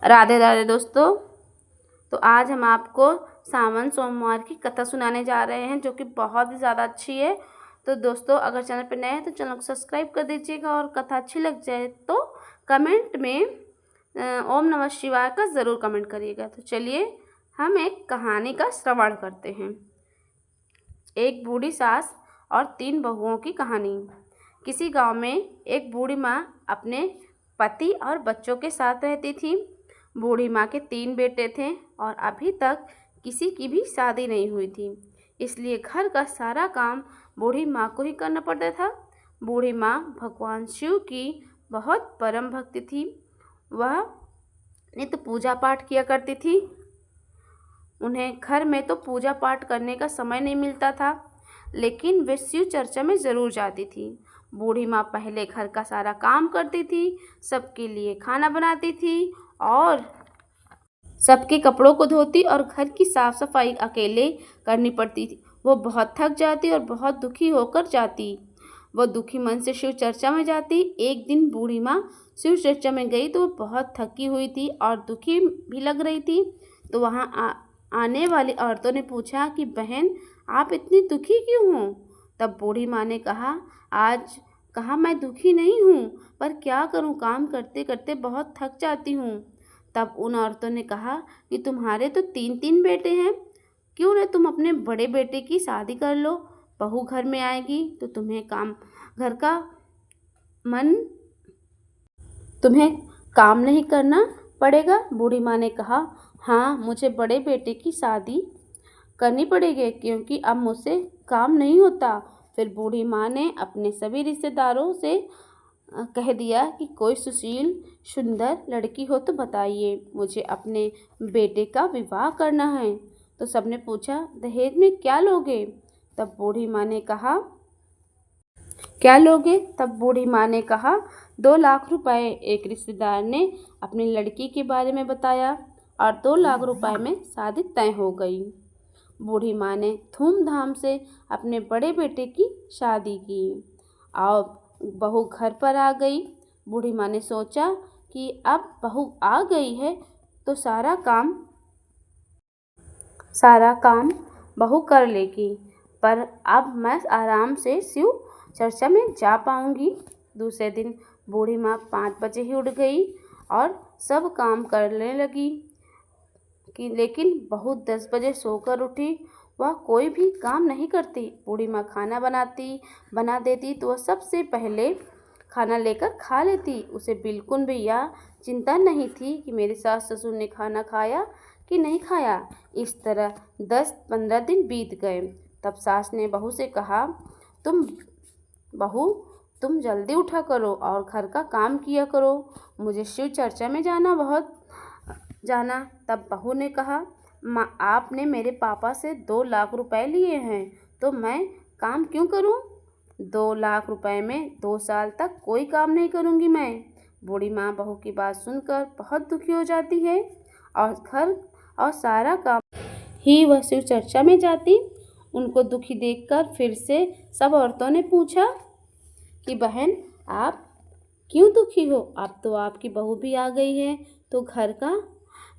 राधे राधे दोस्तों। तो आज हम आपको सावन सोमवार की कथा सुनाने जा रहे हैं, जो कि बहुत ही ज़्यादा अच्छी है। तो दोस्तों, अगर चैनल पर नए हैं तो चैनल को सब्सक्राइब कर दीजिएगा, और कथा अच्छी लग जाए तो कमेंट में ओम नमः शिवाय का ज़रूर कमेंट करिएगा। तो चलिए हम एक कहानी का श्रवण करते हैं। एक बूढ़ी सास और 3 बहुओं की कहानी। किसी गांव में एक बूढ़ी माँ अपने पति और बच्चों के साथ रहती थी। बूढ़ी माँ के 3 बेटे थे और अभी तक किसी की भी शादी नहीं हुई थी, इसलिए घर का सारा काम बूढ़ी माँ को ही करना पड़ता था। बूढ़ी माँ भगवान शिव की बहुत परम भक्ति थी। वह नित्य पूजा पाठ किया करती थी। उन्हें घर में तो पूजा पाठ करने का समय नहीं मिलता था, लेकिन वे शिव चर्चा में ज़रूर जाती थी। बूढ़ी माँ पहले घर का सारा काम करती थी, सबके लिए खाना बनाती थी और सबके कपड़ों को धोती और घर की साफ सफाई अकेले करनी पड़ती थी। वो बहुत थक जाती और बहुत दुखी होकर जाती। वह दुखी मन से शिव चर्चा में जाती। एक दिन बूढ़ी माँ शिव चर्चा में गई तो वो बहुत थकी हुई थी और दुखी भी लग रही थी। तो वहाँ आने वाली औरतों ने पूछा कि बहन, आप इतनी दुखी क्यों हो? तब बूढ़ी माँ ने कहा, आज कहा मैं दुखी नहीं हूँ, पर क्या करूँ, काम करते करते बहुत थक जाती हूँ। तब उन औरतों ने कहा कि तुम्हारे तो 3 बेटे हैं, क्यों न तुम अपने बड़े बेटे की शादी कर लो। बहू घर में आएगी तो घर का मन तुम्हें काम नहीं करना पड़ेगा। बूढ़ी माँ ने कहा, हाँ, मुझे बड़े बेटे की शादी करनी पड़ेगी, क्योंकि अब मुझसे काम नहीं होता। फिर बूढ़ी माँ ने अपने सभी रिश्तेदारों से कह दिया कि कोई सुशील सुंदर लड़की हो तो बताइए, मुझे अपने बेटे का विवाह करना है। तो सबने पूछा, दहेज में क्या लोगे? तब बूढ़ी माँ ने कहा, क्या लोगे? तब बूढ़ी माँ ने कहा, 2 लाख रुपए। एक रिश्तेदार ने अपनी लड़की के बारे में बताया और 2 लाख रुपए में शादी तय हो गई। बूढ़ी माँ ने धूमधाम से अपने बड़े बेटे की शादी की और बहू घर पर आ गई। बूढ़ी माँ ने सोचा कि अब बहू आ गई है तो सारा काम बहू कर लेगी, पर अब मैं आराम से शिव चर्चा में जा पाऊंगी। दूसरे दिन बूढ़ी माँ 5 बजे ही उठ गई और सब काम करने लगी लेकिन बहू 10 बजे सोकर उठी। वह कोई भी काम नहीं करती। बूढ़ी माँ खाना बना देती तो वह सबसे पहले खाना लेकर खा लेती। उसे बिल्कुल भी यह चिंता नहीं थी कि मेरे सास ससुर ने खाना खाया कि नहीं खाया। इस तरह 10-15 दिन बीत गए। तब सास ने बहू से कहा, तुम जल्दी उठा करो और घर का काम किया करो, मुझे शिव चर्चा में जाना। तब बहू ने कहा, माँ, आपने मेरे पापा से 2 लाख रुपए लिए हैं, तो मैं काम क्यों करूं? 2 लाख रुपए में 2 साल तक कोई काम नहीं करूंगी मैं। बूढ़ी माँ बहू की बात सुनकर बहुत दुखी हो जाती है और घर और सारा काम ही वह शिव चर्चा में जाती। उनको दुखी देखकर फिर से सब औरतों ने पूछा कि बहन, आप क्यों दुखी हो? अब तो आपकी बहू भी आ गई है, तो घर का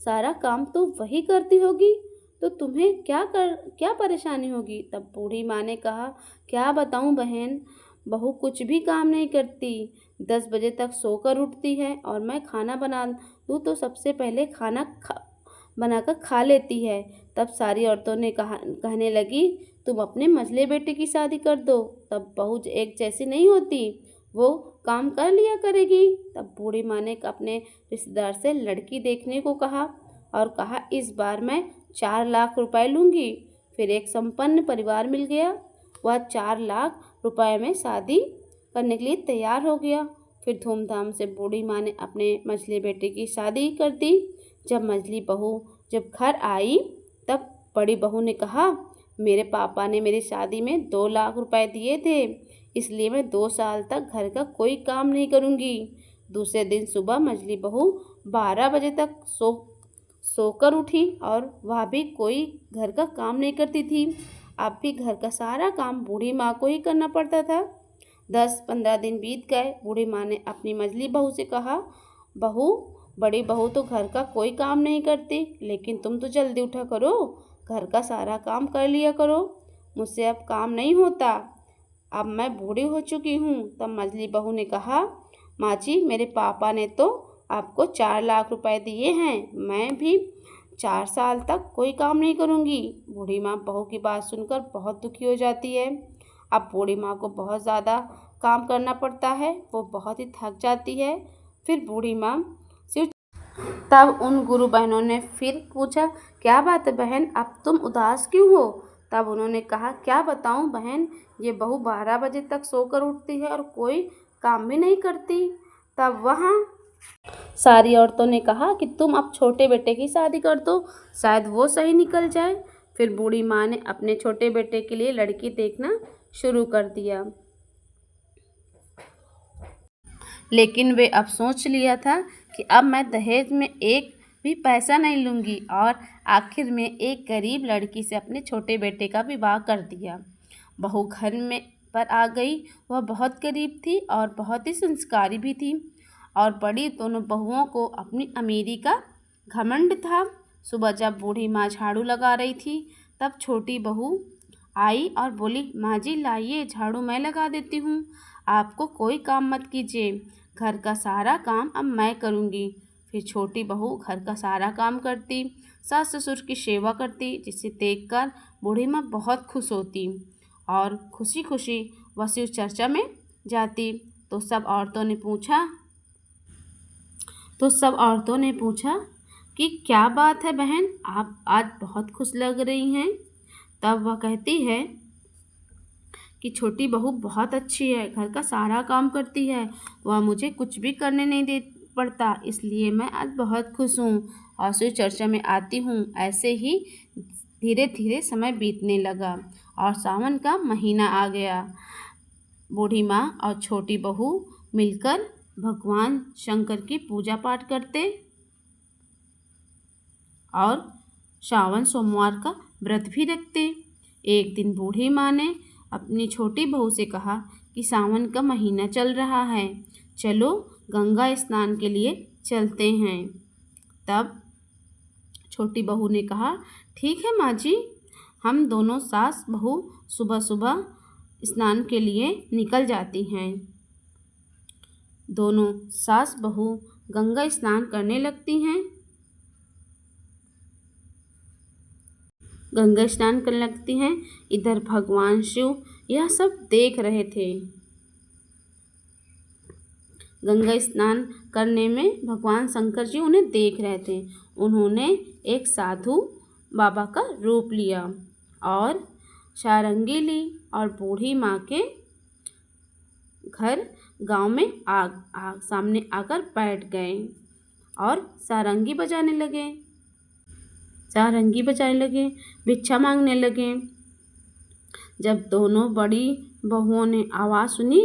सारा काम तो वही करती होगी, तो तुम्हें क्या परेशानी होगी? तब बूढ़ी माँ ने कहा, क्या बताऊं बहन, बहू कुछ भी काम नहीं करती। 10 बजे तक सोकर उठती है और मैं खाना बना दूँ तो सबसे पहले बनाकर खा लेती है। तब सारी औरतों ने कहने लगी, तुम अपने मझले बेटे की शादी कर दो, तब बहू एक जैसी नहीं होती, वो काम कर लिया करेगी। तब बूढ़ी माँ ने अपने रिश्तेदार से लड़की देखने को कहा और कहा, इस बार मैं 4 लाख रुपए लूँगी। फिर एक संपन्न परिवार मिल गया। वह 4 लाख रुपए में शादी करने के लिए तैयार हो गया। फिर धूमधाम से बूढ़ी माँ ने अपने मझले बेटे की शादी कर दी। जब घर आई तब बड़ी बहू ने कहा, मेरे पापा ने मेरी शादी में 2 लाख रुपए दिए थे, इसलिए मैं 2 साल तक घर का कोई काम नहीं करूँगी। दूसरे दिन सुबह मझली बहू 12 बजे तक सोकर उठी और वह भी कोई घर का काम नहीं करती थी। अब भी घर का सारा काम बूढ़ी माँ को ही करना पड़ता था। 10-15 दिन बीत गए। बूढ़ी माँ ने अपनी मझली बहू से कहा, बहू, बड़ी बहू तो घर का कोई काम नहीं करती, लेकिन तुम तो जल्दी उठा करो, घर का सारा काम कर लिया करो। मुझसे अब काम नहीं होता, अब मैं बूढ़ी हो चुकी हूँ। तब मझली बहू ने कहा, माँ जी, मेरे पापा ने तो आपको 4 लाख रुपए दिए हैं, मैं भी 4 साल तक कोई काम नहीं करूँगी। बूढ़ी माँ बहू की बात सुनकर बहुत दुखी हो जाती है। अब बूढ़ी माँ को बहुत ज़्यादा काम करना पड़ता है, वो बहुत ही थक जाती है। फिर बूढ़ी माँ सिर्फ तब उन गुरु बहनों ने फिर पूछा, क्या बात है बहन, अब तुम उदास क्यों हो? तब उन्होंने कहा, क्या बताऊं बहन, ये बहू 12 बजे तक सोकर उठती है और कोई काम भी नहीं करती। तब वहाँ सारी औरतों ने कहा कि तुम अब छोटे बेटे की शादी कर दो, शायद वो सही निकल जाए। फिर बूढ़ी माँ ने अपने छोटे बेटे के लिए लड़की देखना शुरू कर दिया, लेकिन वे अब सोच लिया था कि अब मैं दहेज में एक भी पैसा नहीं लूँगी, और आखिर में एक गरीब लड़की से अपने छोटे बेटे का विवाह कर दिया। बहू घर में पर आ गई। वह बहुत गरीब थी और बहुत ही संस्कारी भी थी, और बड़ी दोनों बहुओं को अपनी अमीरी का घमंड था। सुबह जब बूढ़ी माँ झाड़ू लगा रही थी, तब छोटी बहू आई और बोली, माँ जी लाइए, झाड़ू मैं लगा देती हूँ, आपको कोई काम मत कीजिए, घर का सारा काम अब मैं करूँगी। फिर छोटी बहू घर का सारा काम करती, सास ससुर की सेवा करती, जिसे देखकर बूढ़ी माँ बहुत खुश होती और खुशी खुशी वह शिव चर्चा में जाती। तो सब औरतों ने पूछा कि क्या बात है बहन, आप आज बहुत खुश लग रही हैं। तब वह कहती है कि छोटी बहू बहुत अच्छी है, घर का सारा काम करती है, वह मुझे कुछ भी करने नहीं दे पड़ता, इसलिए मैं आज बहुत खुश हूँ और शिव चर्चा में आती हूँ। ऐसे ही धीरे धीरे समय बीतने लगा और सावन का महीना आ गया। बूढ़ी माँ और छोटी बहू मिलकर भगवान शंकर की पूजा पाठ करते और श्रावण सोमवार का व्रत भी रखते। एक दिन बूढ़ी माँ ने अपनी छोटी बहू से कहा कि सावन का महीना चल रहा है, चलो गंगा स्नान के लिए चलते हैं। तब छोटी बहू ने कहा, ठीक है माँ जी, हम दोनों सास बहू सुबह सुबह स्नान के लिए निकल जाती हैं। दोनों सास बहू गंगा स्नान करने लगती हैं। गंगा स्नान करने लगती हैं। इधर भगवान शिव यह सब देख रहे थे। गंगा स्नान करने में भगवान शंकर जी उन्हें देख रहे थे। उन्होंने एक साधु बाबा का रूप लिया और सारंगी ली और बूढ़ी माँ के घर गांव में सामने आकर बैठ गए और सारंगी बजाने लगे, भिक्षा मांगने लगे। जब दोनों बड़ी बहुओं ने आवाज़ सुनी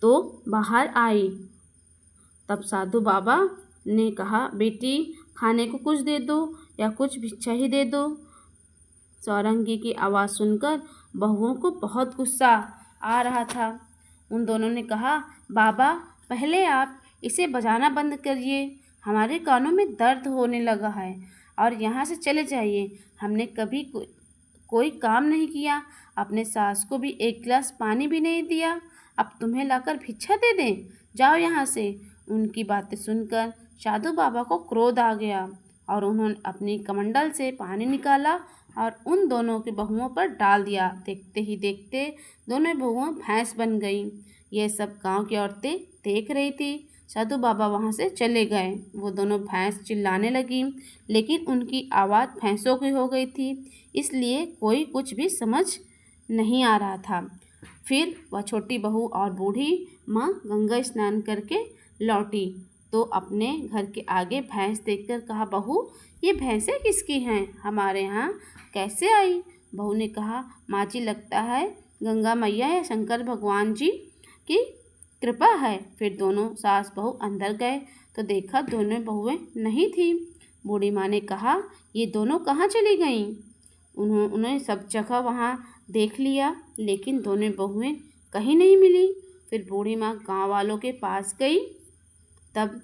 तो बाहर आई। तब साधु बाबा ने कहा, बेटी खाने को कुछ दे दो या कुछ भिक्षा ही दे दो। सारंगी की आवाज़ सुनकर बहुओं को बहुत गुस्सा आ रहा था। उन दोनों ने कहा, बाबा पहले आप इसे बजाना बंद करिए, हमारे कानों में दर्द होने लगा है, और यहाँ से चले जाइए। हमने कभी कोई काम नहीं किया, अपने सास को भी एक गिलास पानी भी नहीं दिया, अब तुम्हें लाकर भिक्षा दे दें, जाओ यहाँ से। उनकी बातें सुनकर साधु बाबा को क्रोध आ गया और उन्होंने अपनी कमंडल से पानी निकाला और उन दोनों के बहुओं पर डाल दिया। देखते ही देखते दोनों बहुएं भैंस बन गई। ये सब गांव की औरतें देख रही थी। साधु बाबा वहाँ से चले गए। वो दोनों भैंस चिल्लाने लगी, लेकिन उनकी आवाज़ भैंसों की हो गई थी, इसलिए कोई कुछ भी समझ नहीं आ रहा था। फिर वह छोटी बहू और बूढ़ी माँ गंगा स्नान करके लौटी तो अपने घर के आगे भैंस देखकर कहा, बहू ये भैंसें किसकी हैं, हमारे यहाँ कैसे आई? बहू ने कहा, माँ जी लगता है गंगा मैया या शंकर भगवान जी की कृपा है। फिर दोनों सास बहू अंदर गए तो देखा दोनों बहुएं नहीं थी। बूढ़ी माँ ने कहा, ये दोनों कहाँ चली गईं? उन्होंने सब जगह वहाँ देख लिया, लेकिन दोनों बहुएं कहीं नहीं मिली। फिर बूढ़ी माँ गाँव वालों के पास गई। तब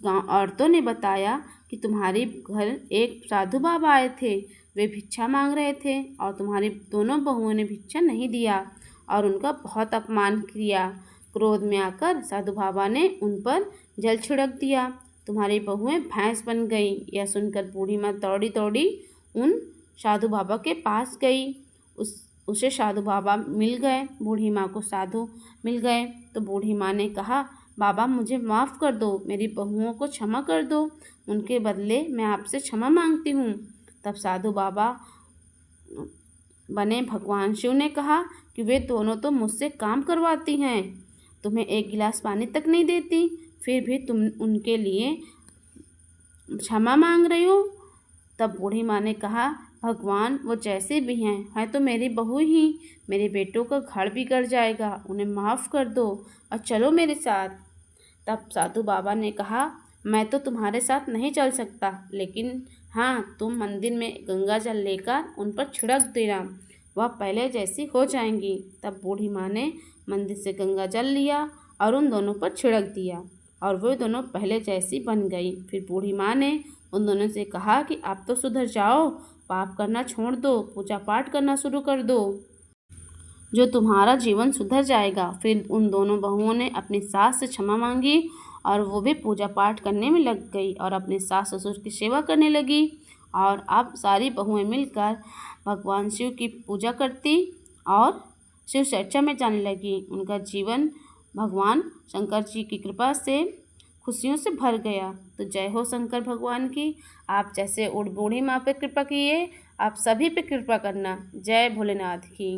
गाँव औरतों ने बताया कि तुम्हारे घर एक साधु बाबा आए थे। वे भिक्षा मांग रहे थे और तुम्हारी दोनों बहुओं ने भिक्षा नहीं दिया और उनका बहुत अपमान किया। क्रोध में आकर साधु बाबा ने उन पर जल छिड़क दिया। तुम्हारी बहुएं भैंस बन गई। यह सुनकर बूढ़ी माँ दौड़ी दौड़ी उन साधु बाबा के पास गई। उसे साधु बाबा मिल गए। बूढ़ी माँ को साधु मिल गए तो बूढ़ी माँ ने कहा, बाबा मुझे माफ़ कर दो, मेरी बहुओं को क्षमा कर दो, उनके बदले मैं आपसे क्षमा मांगती हूँ। तब साधु बाबा बने भगवान शिव ने कहा कि वे दोनों तो मुझसे काम करवाती हैं, तुम्हें एक गिलास पानी तक नहीं देती, फिर भी तुम उनके लिए क्षमा मांग रही हो। तब बूढ़ी माँ ने कहा, भगवान वो जैसे भी हैं तो मेरी बहू ही, मेरे बेटों का घर बिगड़ जाएगा, उन्हें माफ़ कर दो और चलो मेरे साथ। तब साधु बाबा ने कहा, मैं तो तुम्हारे साथ नहीं चल सकता, लेकिन हाँ तुम मंदिर में गंगा जल लेकर उन पर छिड़क देना, वह पहले जैसी हो जाएंगी। तब बूढ़ी माँ ने मंदिर से गंगा जल लिया और उन दोनों पर छिड़क दिया और वे दोनों पहले जैसी बन गई। फिर बूढ़ी माँ ने उन दोनों से कहा कि आप तो सुधर जाओ, पाप करना छोड़ दो, पूजा पाठ करना शुरू कर दो, जो तुम्हारा जीवन सुधर जाएगा। फिर उन दोनों बहुओं ने अपनी सास से क्षमा मांगी और वो भी पूजा पाठ करने में लग गई और अपने सास ससुर की सेवा करने लगी। और अब सारी बहुएं मिलकर भगवान शिव की पूजा करती और शिव चर्चा में जाने लगी। उनका जीवन भगवान शंकर जी की कृपा से खुशियों से भर गया। तो जय हो शंकर भगवान की। आप जैसे बूढ़ी माँ पे कृपा किए, आप सभी पे कृपा करना। जय भोलेनाथ की।